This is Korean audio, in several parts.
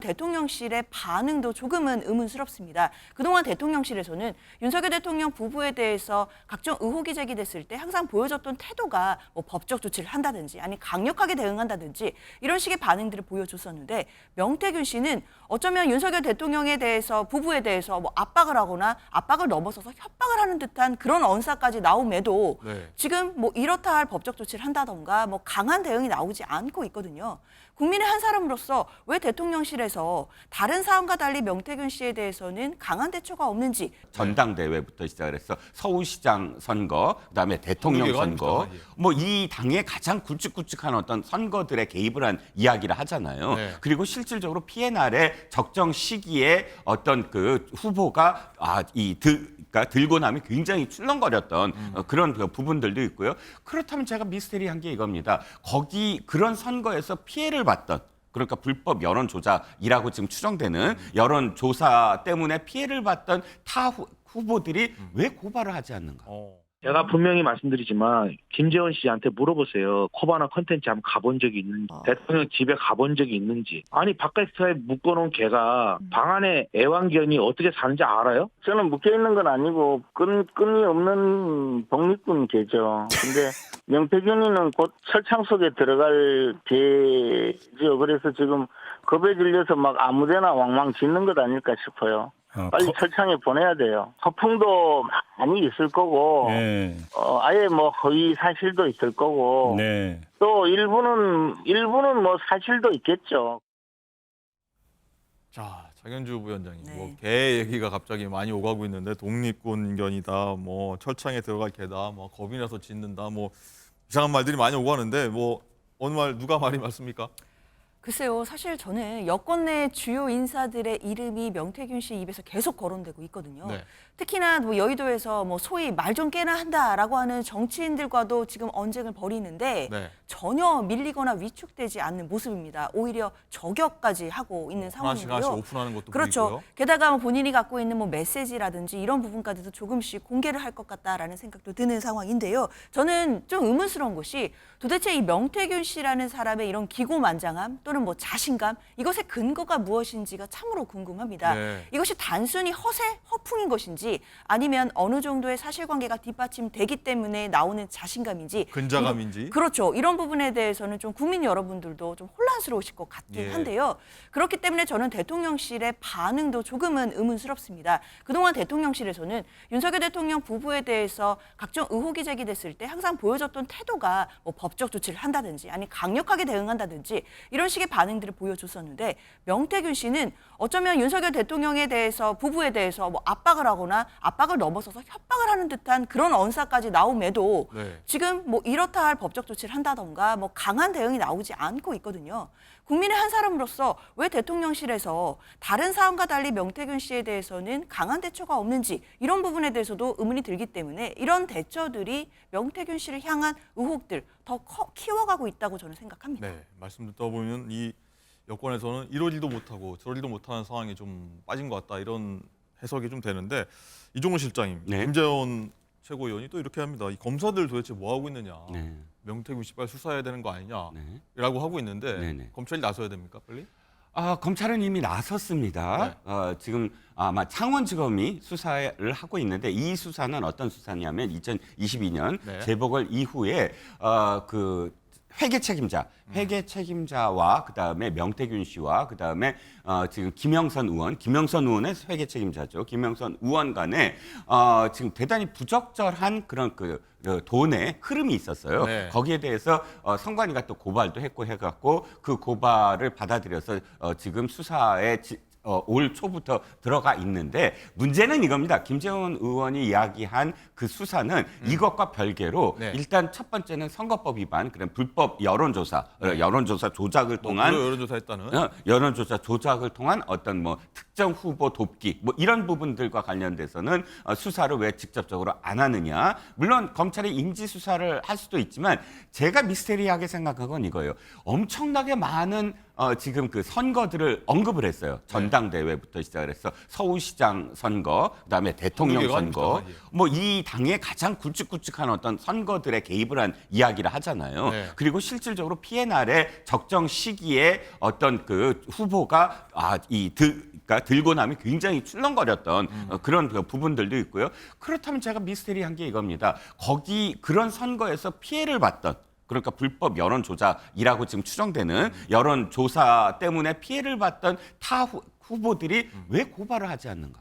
대통령실의 반응도 조금은 의문스럽습니다. 그동안 대통령실에서는 윤석열 대통령 부부에 대해서 각종 의혹이 제기됐을 때 항상 보여줬던 태도가 뭐 법적 조치를 한다든지 아니 강력하게 대응한다든지 이런 식의 반응들을 보여줬었는데 명태균 씨는 어쩌면 윤석열 대통령에 대해서 부부에 대해서 뭐 압박을 하거나 압박을 넘어서서 협박을 하는 듯한 그런 언사까지 나옴에도 지금 뭐 이렇다 할 법적 조치를 한다던가 뭐 강한 대응이 나오지 않고 있거든요. 국민의 한 사람으로서 왜 대통령실에서 다른 사안과 달리 명태균 씨에 대해서는 강한 대처가 없는지. 전당대회부터 시작을 해서 서울시장 선거, 그다음에 대통령 선거, 뭐 이 당의 가장 굵직굵직한 어떤 선거들에 개입을 한 이야기를 하잖아요. 그리고 실질적으로 피해 날의 적정 시기에 어떤 그 후보가 그러니까 들고 나면 굉장히 출렁거렸던 그런 그 부분들도 있고요. 그렇다면 제가 미스테리한 게 이겁니다. 그런 선거에서 피해를 봤던, 그러니까 불법 여론조작이라고 지금 추정되는 여론조사 때문에 피해를 봤던 타 후보들이 왜 고발을 하지 않는가? 제가 분명히 말씀드리지만 김재원 씨한테 물어보세요. 코바나 컨텐츠 한번 가본 적이 있는지, 대통령 집에 가본 적이 있는지. 아니 바깥에 묶어놓은 개가 방 안에 애완견이 어떻게 사는지 알아요? 저는 묶여있는 건 아니고 끈이 없는 독립군 개죠. 근데 명태균이는 곧 철창 속에 들어갈 개죠. 그래서 지금 겁에 질려서 막 아무데나 왕왕 짖는 것 아닐까 싶어요. 빨리 철창에 보내야 돼요. 허풍도 많이 있을 거고, 아예 뭐 허위 사실도 있을 거고, 또 일부는 뭐 사실도 있겠죠. 자, 장현주 부위원장님, 뭐 개 얘기가 갑자기 많이 오가고 있는데 독립군견이다, 뭐 철창에 들어갈 개다, 뭐 겁이 나서 짖는다, 뭐 이상한 말들이 많이 오가는데 뭐 어느 말 누가 말이 맞습니까? 글쎄요. 사실 저는 여권 내 주요 인사들의 이름이 명태균 씨 입에서 계속 거론되고 있거든요. 특히나 뭐 여의도에서 뭐 소위 말 좀 깨나 한다라고 하는 정치인들과도 지금 언쟁을 벌이는데 전혀 밀리거나 위축되지 않는 모습입니다. 오히려 저격까지 하고 있는 상황이고요. 하나씩 오픈하는 것도 그렇죠. 보이고요. 게다가 뭐 본인이 갖고 있는 뭐 메시지라든지 이런 부분까지도 조금씩 공개를 할 것 같다라는 생각도 드는 상황인데요. 저는 좀 의문스러운 것이 도대체 이 명태균 씨라는 사람의 이런 기고만장함 또는 뭐 자신감, 이것의 근거가 무엇인지가 참으로 궁금합니다. 이것이 단순히 허풍인 것인지 아니면 어느 정도의 사실관계가 뒷받침되기 때문에 나오는 자신감인지, 근자감인지. 그렇죠. 이런 부분에 대해서는 좀 국민 여러분들도 좀 혼란스러우실 것 같긴 한데요. 그렇기 때문에 저는 대통령실의 반응도 조금은 의문스럽습니다. 그동안 대통령실에서는 윤석열 대통령 부부에 대해서 각종 의혹이 제기됐을 때 항상 보여줬던 태도가 뭐 법적 조치를 한다든지 아니 강력하게 대응한다든지 이런 식의 반응들을 보여줬었는데 명태균 씨는 어쩌면 윤석열 대통령에 대해서 부부에 대해서 뭐 압박을 하거나 압박을 넘어서서 협박을 하는 듯한 그런 언사까지 나옴에도 지금 뭐 이렇다 할 법적 조치를 한다던가 뭐 강한 대응이 나오지 않고 있거든요. 국민의 한 사람으로서 왜 대통령실에서 다른 사안과 달리 명태균 씨에 대해서는 강한 대처가 없는지 이런 부분에 대해서도 의문이 들기 때문에 이런 대처들이 명태균 씨를 향한 의혹들 더 키워가고 있다고 저는 생각합니다. 말씀 듣다 보면 이 여권에서는 이러지도 못하고 저러지도 못하는 상황이 좀 빠진 것 같다, 이런 해석이 좀 되는데, 이종훈 실장님, 김재원 최고위원이 또 이렇게 합니다. 이 검사들 도대체 뭐 하고 있느냐, 명태균 씨 빨리 수사해야 되는 거 아니냐라고 하고 있는데 검찰이 나서야 됩니까, 빨리? 검찰은 이미 나섰습니다. 지금 아마 창원지검이 수사를 하고 있는데 이 수사는 어떤 수사냐면 2022년 재보궐 이후에 그 회계 책임자와 그다음에 명태균 씨와 그다음에 지금 김영선 의원의 회계 책임자죠. 김영선 의원 간에 지금 대단히 부적절한 그런 그 돈의 흐름이 있었어요. 거기에 대해서 선관위가 또 고발도 했고 해갖고 그 고발을 받아들여서 지금 수사에 올 초부터 들어가 있는데, 문제는 이겁니다. 김재원 의원이 이야기한 그 수사는 이것과 별개로 일단 첫 번째는 선거법 위반, 그런 불법 여론조사 조작을 통한 여론조사했다는 여론조사 조작을 통한 어떤 뭐 특정 후보 돕기 뭐 이런 부분들과 관련돼서는 수사를 왜 직접적으로 안 하느냐. 물론 검찰이 인지 수사를 할 수도 있지만 제가 미스테리하게 생각한 건 이거예요. 엄청나게 많은 지금 그 선거들을 언급을 했어요. 전당대회부터 시작을 해서 서울시장 선거, 그다음에 대통령 선거, 뭐 이 당의 가장 굵직굵직한 어떤 선거들에 개입을 한 이야기를 하잖아요. 네. 그리고 실질적으로 PNR의 적정 시기에 어떤 그 후보가 그러니까 들고 나면 굉장히 출렁거렸던 그런 그 부분들도 있고요. 그렇다면 제가 미스테리한 게 이겁니다. 거기 그런 선거에서 피해를 봤던 그러니까 불법 여론 조작이라고 지금 추정되는 여론 조사 때문에 피해를 봤던 타 후보들이 왜 고발을 하지 않는가?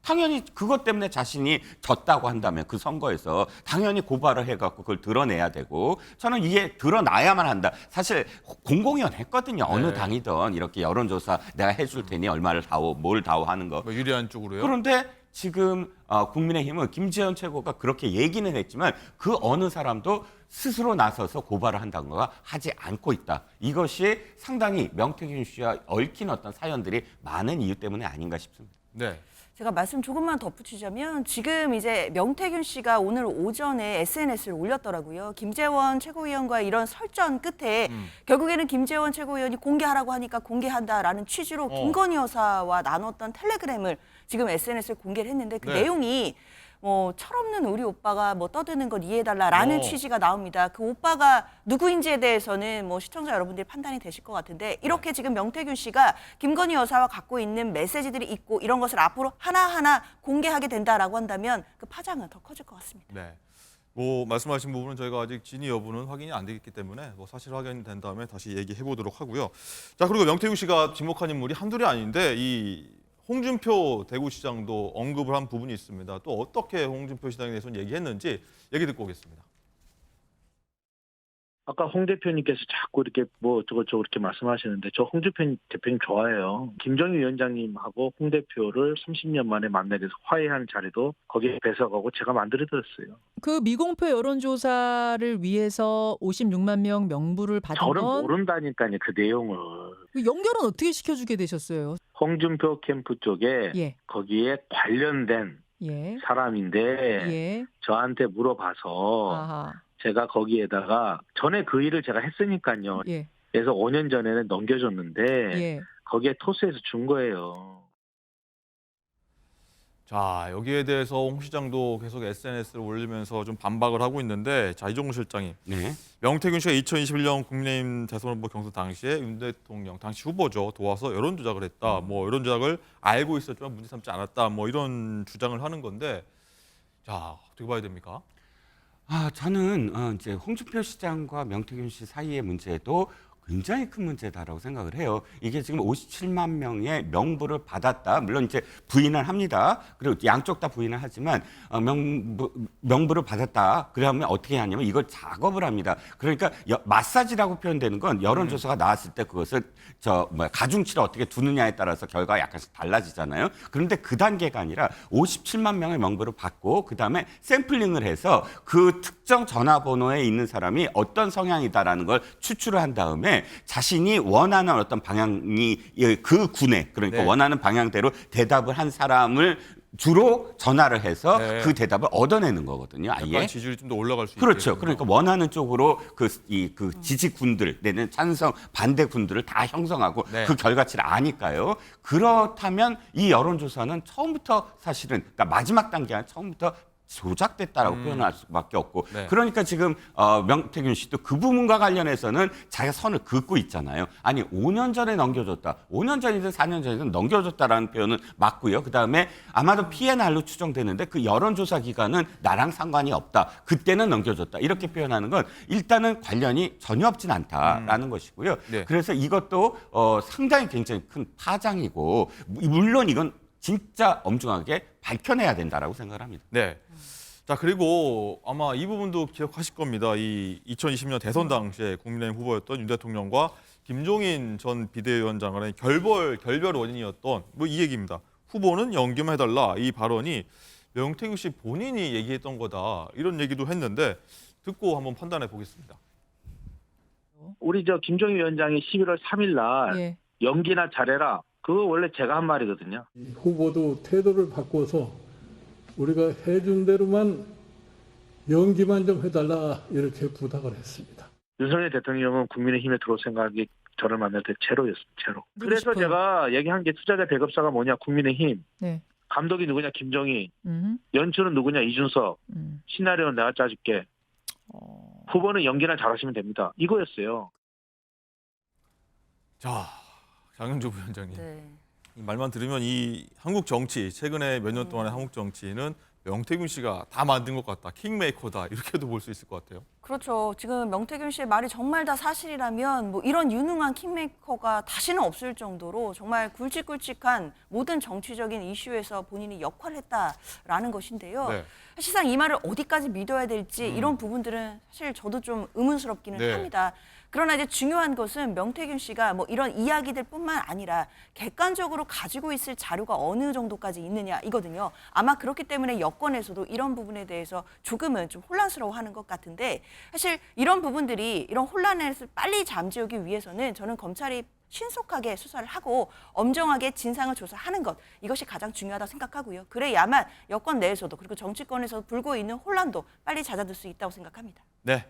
당연히 그것 때문에 자신이 졌다고 한다면 그 선거에서 당연히 고발을 해갖고 그걸 드러내야 되고 저는 이게 드러나야만 한다. 사실 공공연 했거든요. 어느 당이든 이렇게 여론조사 내가 해줄 테니 얼마를 다오, 뭘 다오 하는 거. 뭐 유리한 쪽으로요? 그런데 지금 국민의힘은 김재현 최고가 그렇게 얘기는 했지만 그 어느 사람도 스스로 나서서 고발을 한다는 거가 하지 않고 있다. 이것이 상당히 명태균 씨와 얽힌 어떤 사연들이 많은 이유 때문에 아닌가 싶습니다. 네. 제가 말씀 조금만 덧붙이자면 지금 이제 명태균 씨가 오늘 오전에 SNS를 올렸더라고요. 김재원 최고위원과의 이런 설전 끝에 결국에는 김재원 최고위원이 공개하라고 하니까 공개한다라는 취지로 김건희 여사와 나눴던 텔레그램을 지금 SNS에 공개를 했는데 그 내용이 뭐 철없는 우리 오빠가 뭐 떠드는 걸 이해해달라라는 취지가 나옵니다. 그 오빠가 누구인지에 대해서는 뭐 시청자 여러분들이 판단이 되실 것 같은데 이렇게 지금 명태균 씨가 김건희 여사와 갖고 있는 메시지들이 있고 이런 것을 앞으로 하나하나 공개하게 된다라고 한다면 그 파장은 더 커질 것 같습니다. 네. 뭐 말씀하신 부분은 저희가 아직 진위 여부는 확인이 안 되기 때문에 뭐 사실 확인된 다음에 다시 얘기해 보도록 하고요. 자, 그리고 명태균 씨가 지목한 인물이 한둘이 아닌데 이 홍준표 대구시장도 언급을 한 부분이 있습니다. 또 어떻게 홍준표 시장에 대해서는 얘기했는지 얘기 듣고 오겠습니다. 아까 홍 대표님께서 자꾸 이렇게 뭐 저것저것 이렇게 말씀하시는데 저 홍준표 대표님 좋아해요. 김정희 위원장님하고 홍 대표를 30년 만에 만나게 해서 화해하는 자리도 거기에 배석하고 제가 만들어드렸어요. 그 미공표 여론조사를 위해서 56만 명 명부를 받은 저는 건 모른다니까요, 그 내용을. 그 연결은 어떻게 시켜주게 되셨어요? 홍준표 캠프 쪽에 예, 거기에 관련된 예, 사람인데 예. 저한테 물어봐서 아하, 제가 거기에다가 전에 그 일을 제가 했으니까요. 예, 그래서 5년 전에는 넘겨줬는데 예. 거기에 토스해서 준 거예요. 자, 여기에 대해서 홍 시장도 계속 SNS를 올리면서 좀 반박을 하고 있는데, 자, 이종우 실장님. 네. 명태균 씨가 2021년 국민의힘 대선 후보 경선 당시에 윤 대통령 당시 후보죠 도와서 여론 조작을 했다. 뭐 여론 조작을 알고 있었지만 문제 삼지 않았다. 뭐 이런 주장을 하는 건데, 자, 어떻게 봐야 됩니까? 저는 이제 홍준표 시장과 명태균 씨 사이의 문제도 굉장히 큰 문제다라고 생각을 해요. 이게 지금 57만 명의 명부를 받았다. 물론 이제 부인을 합니다. 그리고 양쪽 다 부인을 하지만 명부를 받았다. 그러면 어떻게 하냐면 이걸 작업을 합니다. 그러니까 마사지라고 표현되는 건 여론조사가 나왔을 때 그것을 가중치를 어떻게 두느냐에 따라서 결과가 약간씩 달라지잖아요. 그런데 그 단계가 아니라 57만 명의 명부를 받고 그다음에 샘플링을 해서 그 특정 전화번호에 있는 사람이 어떤 성향이다라는 걸 추출을 한 다음에 자신이 원하는 어떤 방향이 그 군에 그러니까 원하는 방향대로 대답을 한 사람을 주로 전화를 해서 그 대답을 얻어내는 거거든요. 아예. 약간 지지율이 좀 더 올라갈 수 있게. 그렇죠. 그러니까 원하는 쪽으로 그 지지군들 내는 찬성 반대군들을 다 형성하고 그 결과치를 아니까요. 그렇다면 이 여론조사는 처음부터 사실은 그러니까 마지막 단계 아니라 처음부터 조작됐다라고 표현할 수밖에 없고 그러니까 지금 명태균 씨도 그 부분과 관련해서는 자기가 선을 긋고 있잖아요. 아니 5년 전에 넘겨줬다. 5년 전이든 4년 전이든 넘겨줬다라는 표현은 맞고요. 그다음에 아마도 PNR로 추정되는데 그 여론조사 기간은 나랑 상관이 없다. 그때는 넘겨줬다. 이렇게 표현하는 건 일단은 관련이 전혀 없진 않다라는 것이고요. 그래서 이것도 상당히 굉장히 큰 파장이고 물론 이건 진짜 엄중하게 밝혀내야 된다라고 생각을 합니다. 네. 자, 그리고 아마 이 부분도 기억하실 겁니다. 이 2020년 대선 당시에 국민의힘 후보였던 윤 대통령과 김종인 전 비대위원장 간의 결별 원인이었던 뭐 이 얘기입니다. 후보는 연기해달라 이 발언이 명태균 씨 본인이 얘기했던 거다 이런 얘기도 했는데 듣고 한번 판단해 보겠습니다. 우리 김정희 위원장이 11월 3일 날 연기나 잘해라. 그거 원래 제가 한 말이거든요. 이 후보도 태도를 바꿔서 우리가 해준 대로만 연기만 좀 해달라 이렇게 부탁을 했습니다. 윤석열 대통령은 국민의힘에 들어올 생각이 저를 만날 때 제로였습니다. 제로. 그래서 싶어요. 제가 얘기한 게 투자자 배급사가 뭐냐 국민의힘, 네. 감독이 누구냐 김정희, 음. 연출은 누구냐 이준석, 음. 시나리오는 내가 짜줄게. 후보는 연기나 잘하시면 됩니다. 이거였어요. 자, 장영조 부위원장님. 네. 이 말만 들으면 이 한국 정치, 최근에 몇 년 동안의 한국 정치는 명태균 씨가 다 만든 것 같다. 킹메이커다. 이렇게도 볼 수 있을 것 같아요. 그렇죠. 지금 명태균 씨의 말이 정말 다 사실이라면 뭐 이런 유능한 킹메이커가 다시는 없을 정도로 정말 굵직굵직한 모든 정치적인 이슈에서 본인이 역할을 했다라는 것인데요. 네. 사실상 이 말을 어디까지 믿어야 될지 이런 부분들은 사실 저도 좀 의문스럽기는 네. 합니다. 그러나 이제 중요한 것은 명태균 씨가 뭐 이런 이야기들뿐만 아니라 객관적으로 가지고 있을 자료가 어느 정도까지 있느냐 이거든요. 아마 그렇기 때문에 여권에서도 이런 부분에 대해서 조금은 좀 혼란스러워하는 것 같은데 사실 이런 부분들이 이런 혼란을 빨리 잠재우기 위해서는 저는 검찰이 신속하게 수사를 하고 엄정하게 진상을 조사하는 것 이것이 가장 중요하다고 생각하고요. 그래야만 여권 내에서도 그리고 정치권에서 불고 있는 혼란도 빨리 잦아들 수 있다고 생각합니다. 네.